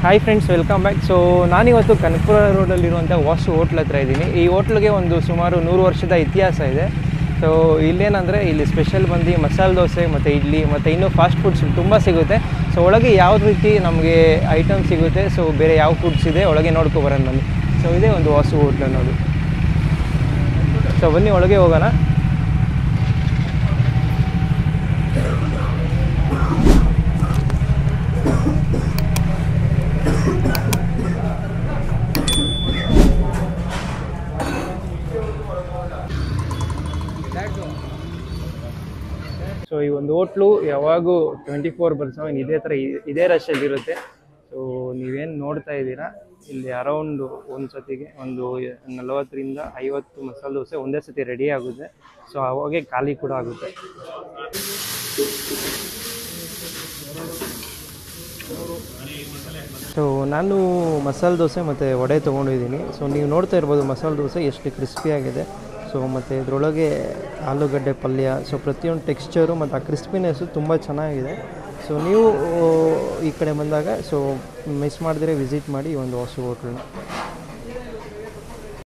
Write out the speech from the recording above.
Hi friends, welcome back. So ನಾನಿವತ್ತು Kanakapura ರೋಡಲ್ಲಿರುವಂಥ Vasu hotel ಹತ್ರ ಇದ್ದೀನಿ. ಈ ಹೋಟ್ಲಿಗೆ ಒಂದು ಸುಮಾರು 100 ವರ್ಷದ ಇತಿಹಾಸ ಇದೆ. ಸೊ ಇಲ್ಲೇನಂದರೆ ಇಲ್ಲಿ ಸ್ಪೆಷಲ್ ಬಂದು ಮಸಾಲೆ ದೋಸೆ ಮತ್ತು ಇಡ್ಲಿ ಮತ್ತು ಇನ್ನೂ ಫಾಸ್ಟ್ ಫುಡ್ಸ್ ತುಂಬ ಸಿಗುತ್ತೆ. ಸೊ ಒಳಗೆ ಯಾವ ರೀತಿ ನಮಗೆ ಐಟಮ್ ಸಿಗುತ್ತೆ, ಸೊ ಬೇರೆ ಯಾವ ಫುಡ್ಸ್ ಇದೆ ಒಳಗೆ ನೋಡ್ಕೊಬರೋಣ ಬನ್ನಿ. ಸೊ ಇದೇ ಒಂದು ವಾಸು ಹೋಟ್ಲ್ ಅನ್ನೋದು. ಸೊ ಬನ್ನಿ ಒಳಗೆ ಹೋಗೋಣ. ಸೊ ಈ ಒಂದು ಹೋಟ್ಲು ಯಾವಾಗೂ 24/7 ಇದೇ ರಶಲ್ಲಿರುತ್ತೆ. ಸೊ ನೀವೇನು ನೋಡ್ತಾ ಇದ್ದೀರಾ, ಇಲ್ಲಿ ಅರೌಂಡು ಒಂದು ಸತಿಗೆ ಒಂದು 40ರಿಂದ 50 ಮಸಾಲೆ ದೋಸೆ ಒಂದೇ ಸತಿ ರೆಡಿ ಆಗುತ್ತೆ. ಸೊ ಅವಾಗೆ ಖಾಲಿ ಕೂಡ ಆಗುತ್ತೆ. ಸೊ ನಾನು ಮಸಾಲೆ ದೋಸೆ ಮತ್ತು ವಡೆ ತೊಗೊಂಡಿದ್ದೀನಿ. ಸೊ ನೀವು ನೋಡ್ತಾ ಇರ್ಬೋದು ಮಸಾಲೆ ದೋಸೆ ಎಷ್ಟು ಕ್ರಿಸ್ಪಿಯಾಗಿದೆ. ಸೊ ಮತ್ತು ಇದರೊಳಗೆ ಆಲೂಗಡ್ಡೆ ಪಲ್ಯ, ಸೊ ಪ್ರತಿಯೊಂದು ಟೆಕ್ಸ್ಚರು ಮತ್ತು ಆ ಕ್ರಿಸ್ಪಿನೆಸ್ಸು ತುಂಬ ಚೆನ್ನಾಗಿದೆ. ಸೊ ನೀವು ಈ ಕಡೆ ಬಂದಾಗ ಸೊ ಮಿಸ್ ಮಾಡಿದ್ರೆ ವಿಸಿಟ್ ಮಾಡಿ ಈ ಒಂದು ವಾಸು ಹೋಟ್ಲನ್ನ.